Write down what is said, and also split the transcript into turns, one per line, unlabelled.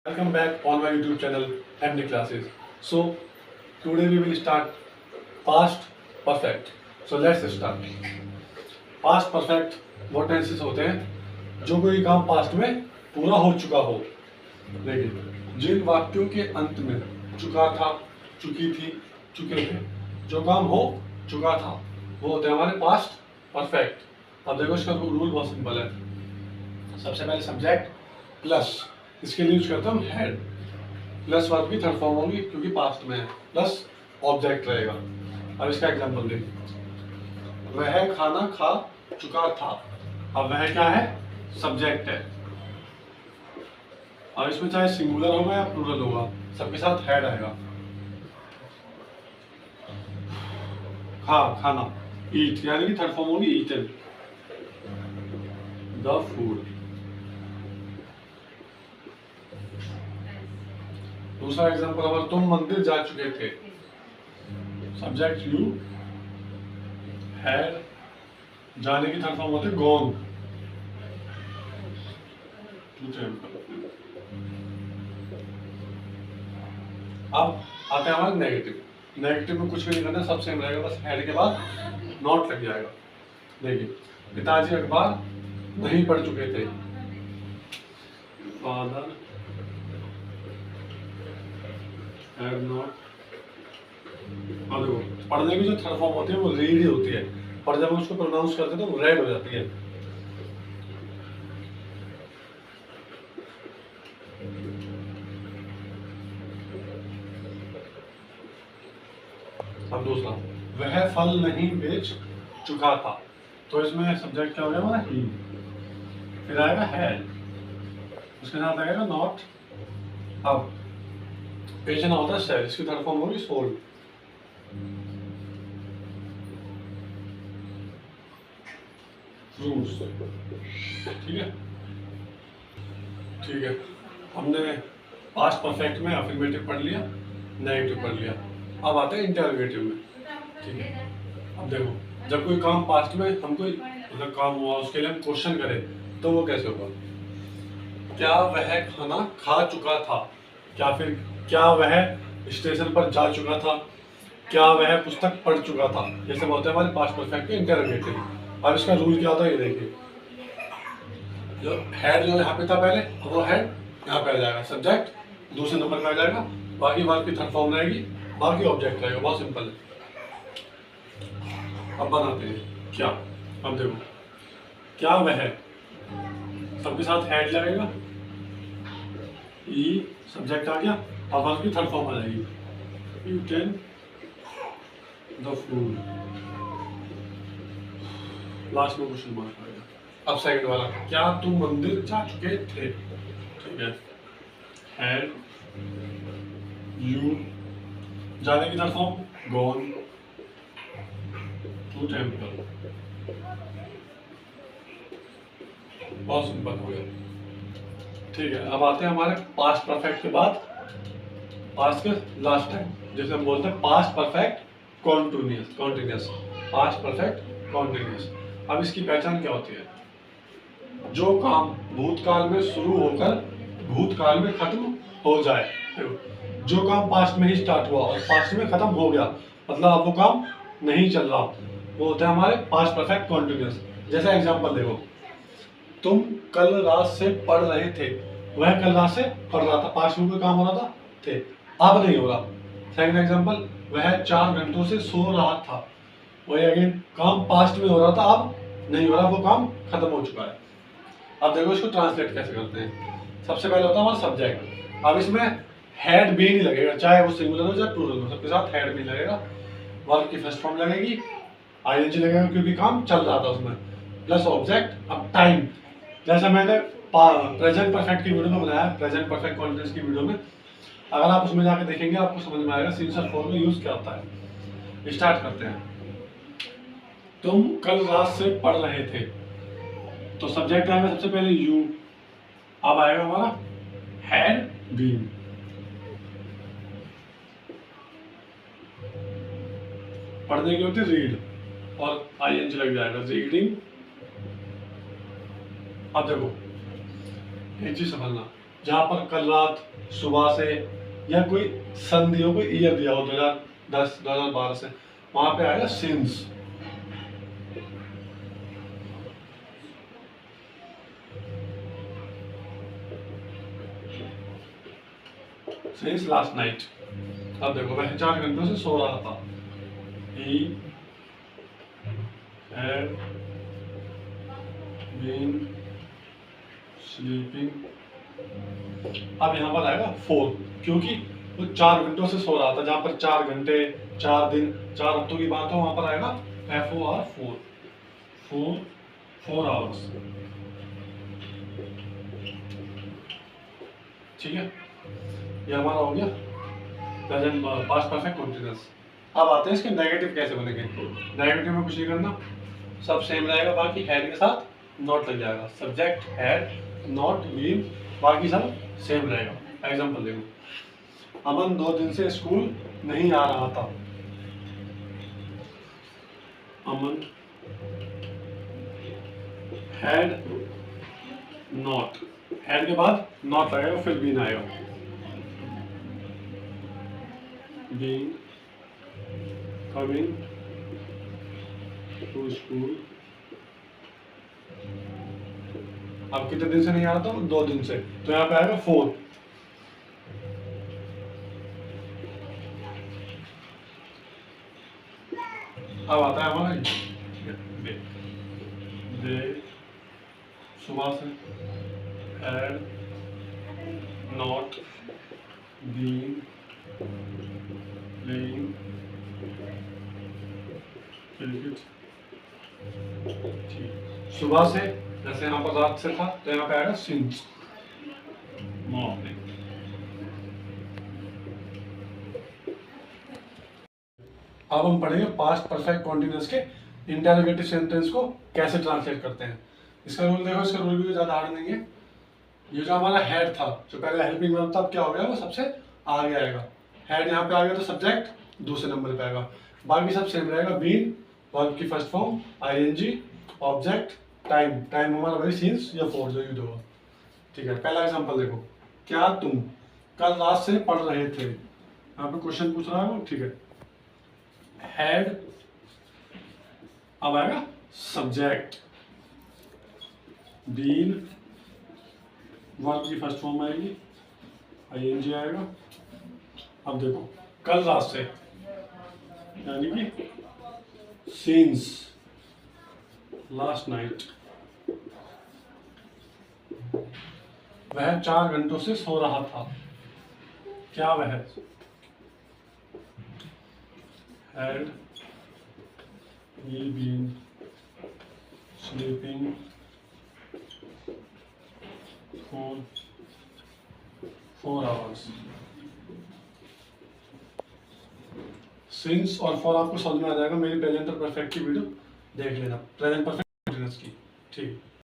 Welcome back on my YouTube channel MD Classes. So today we will start past perfect. So let's start. Past perfect वो tenses होते हैं जो कोई काम past में पूरा हो चुका हो। देखिए जिन वाक्यों के अंत में चुका था, चुकी थी, चुके थे, जो काम हो चुका था वो होते हैं हमारे पास्ट परफेक्ट। अब देखो इसका रूल बहुत सिंपल है। सबसे पहले सब्जेक्ट प्लस, इसके लिए यूज करता हूँ हैड, प्लस वर्ब की थर्ड फॉर्म होगी क्योंकि पास्ट में है, प्लस ऑब्जेक्ट रहेगा। अब इसका एग्जांपल देखिए, वह खाना खा चुका था। अब वह क्या है? सब्जेक्ट है। अब इसमें चाहे सिंगुलर होगा या प्लूरल होगा, सबके साथ हैड आएगा। खा, खाना, ईट यानी कि थर्ड फॉर्म होगी ईटन, द फूड। दूसरा एग्जांपल हमारा, तुम मंदिर जा चुके थे। सब्जेक्ट यू, हैड, जाने की थर्ड फॉर्म होती है गॉन, टू टेम्पल। अब आते हैं हमारे नेगेटिव। नेगेटिव में कुछ भी नहीं करना, सब सेम रहेगा, बस हैड के बाद नॉट लग जाएगा। देखिए पिताजी अखबार नहीं पढ़ चुके थे। Father had not. अब देखो पढ़ने की जो थर्ड फॉर्म होती है वो रीड ही होती है, पर जब हम उसको प्रोनाउंस करते हैं तो वो रेड हो जाती है। अब दूसरा, वह फल नहीं बेच चुका था। तो इसमें सब्जेक्ट क्या हो गया हमारा? ही। फिर आएगा हैड, उसके साथ आएगा नॉट। अब बेचना होता है सेल, इसकी थर्ड फॉर्म होगी सोल्ड। फ्रूट्स, ठीक है। ठीक है, हमने पास्ट परफेक्ट में अफर्मेटिव पढ़ लिया, नेगेटिव पढ़ लिया। अब आते हैं इंटरोगेटिव में, ठीक है। अब देखो जब कोई काम पास्ट में हम कोई मतलब काम हुआ उसके लिए हम क्वेश्चन करें तो वो कैसे होगा? क्या वह खाना खा चुका था? क्या फिर क्या वह स्टेशन पर जा चुका था? क्या वह पुस्तक पढ़ चुका था? जैसे बोलते हैं हमारे पास्ट परफेक्ट के इंटरोगेटिव। अब इसका रूल क्या होता है ये देखिए, जो हेड जो यहाँ पे था पहले, वो हेड यहाँ पे आ जाएगा, सब्जेक्ट दूसरे नंबर पे आ जाएगा, बाकी वर्ब की थर्ड फॉर्म रहेगी, बाकी ऑब्जेक्ट रहेगा। बहुत सिंपल है। अब बनाते हैं क्या। अब देखो क्या वह, सबके साथ हेड लगेगा, ई सब्जेक्ट आ गया, अब वर्ब की थर्ड फॉर्म आ जाएगी, you can the food, last में क्वेश्चन मार्क आएगा। अब सेकंड वाला, क्या तुम मंदिर जा चुके थे? ठीक है, हैड, यू, जाने की third form gone, to temple. बहुत सिंपल हो गया। ठीक है, अब आते हैं हमारे पास्ट परफेक्ट के बाद पास्ट के लास्ट टाइम, जैसे हम बोलते हैं past perfect continuous. Continuous, past perfect continuous. अब इसकी पहचान क्या होती है? जो काम भूतकाल में शुरू होकर भूतकाल में खत्म हो जाए। जो काम पास्ट में ही स्टार्ट हुआ और पास्ट में खत्म हो गया, मतलब अब वो काम नहीं चल रहा, वो होता है हमारे पास्ट परफेक्ट कॉन्टिन्यूअस। जैसा एग्जांपल देखो, तुम कल रात से पढ़ रहे थे। वह कल रात से पढ़ रहा था, पास्ट में कोई काम हो रहा था, थे, अब नहीं हो रहा। सेकंड एग्जांपल, वह 4 घंटों से सो रहा था। वही अगेन काम पास्ट में हो रहा था, अब नहीं हो रहा, वो काम खत्म हो चुका है। अब देखो इसको ट्रांसलेट कैसे करते हैं। सबसे पहले होता है हमारा सब्जेक्ट। अब इसमें हैड भी नहीं लगेगा, चाहे वो सिंगुलर हो चाहे प्लूरल हो, सबके साथ हैड भी लगेगा। वर्ब की फर्स्ट फॉर्म लगेगी, आईएनजी लगेगा क्योंकि काम चल रहा था उसमें, प्लस ऑब्जेक्ट। अब टाइम, जैसा मैंने प्रेजेंट परफेक्ट की वीडियो में बनाया, प्रेजेंट परफेक्ट कॉन्टिन्यूअस की वीडियो में, अगर आप उसमें जाकर देखेंगे आपको समझ में आएगा सिंगुलर फॉर्म में यूज क्या होता है। स्टार्ट करते हैं। तुम कल रात से पढ़ रहे थे, तो सब्जेक्ट आएगा सबसे पहले यू, अब आएगा हमारा हैड बीन। पढ़ने की होती है रीड और आईएनजी लग जाएगा, रीडिंग। अब देखो एक चीज समझना, जहाँ पर कल रात, सुबह से, या कोई संधि हो, कोई ईयर दिया हो 2010 2012 से, वहां पे आएगा सिंस। Since last night. अब देखो वह 4 घंटों से सो रहा था। He had been sleeping। अब यहाँ पर आएगा 4, क्योंकि वो 4 घंटों से सो रहा था। जहाँ पर 4 घंटे, 4 दिन, 4 हफ्तों की बात हो, वहां पर आएगा FOR 4, 4 आवर्स। ठीक है, ये हमारा हो गया प्रेजेंट पास्ट परफेक्ट कंटीन्यूअस। अब आते हैं इसके नेगेटिव कैसे बनेंगे। नेगेटिव में कुछ नहीं करना, सब सेम रहेगा, बाकी हैड के साथ नॉट लग जाएगा। सब्जेक्ट हैड, नॉट, बीन, बाकी सब सेम रहेगा। एग्जांपल देखो, अमन 2 दिन से स्कूल नहीं आ रहा था। अमन हैड नॉट, हैड के बाद नॉट लगेगा, फिर बीन आएगा। Been coming to school. अब कितने दिन से नहीं आ रहा था? 2 दिन से, तो यहाँ पे आएगा 4। अब आता है हमारा डे, सुबह से, had not been playing cricket. ठीक, सुबह से, जैसे यहाँ पर रात से था, तो यहाँ पे आएगा सिंस मॉर्निंग। अब हम पढ़ेंगे पास्ट परफेक्ट कॉन्टिन्यूअस के इंटरोगेटिव सेंटेंस को कैसे ट्रांसलेट करते हैं। इसका रूल देखो, इसका रूल भी ज़्यादा हार्ड नहीं है। ये जो हमारा हेड था, जो पहले हेल्पिंग वर्ब था, अब क्या हो गया, वो सबसे आगे आएगा। हेड यहाँ पे आ गया तो सब्जेक्ट दूसरे नंबर पे आएगा, बाकी सब सेम रहेगा। बीन वर्ब की first form, ING, object, time, time हमारा वही सिंस या 4 जो यूज होगा। ठीक है, पहला एग्जांपल देखो, क्या तुम कल रात से पढ़ रहे थे। यहाँ पे क्वेश्चन पूछ रहा है, ठीक है। हेड, अब आएगा सब्जेक्ट, बीन वर्ब की फर्स्ट फॉर्म आएगी, ING आएगा। अब देखो, कल रात से यानी कि सिंस लास्ट नाइट। वह 4 घंटों से सो रहा था। क्या वह had he been sleeping for 4 hours। Since और फॉर आपको समझ में आ जाएगा। मेरी प्रेजेंट और परफेक्ट की वीडियो देख लेना, प्रेजेंट परफेक्ट की। ठीक।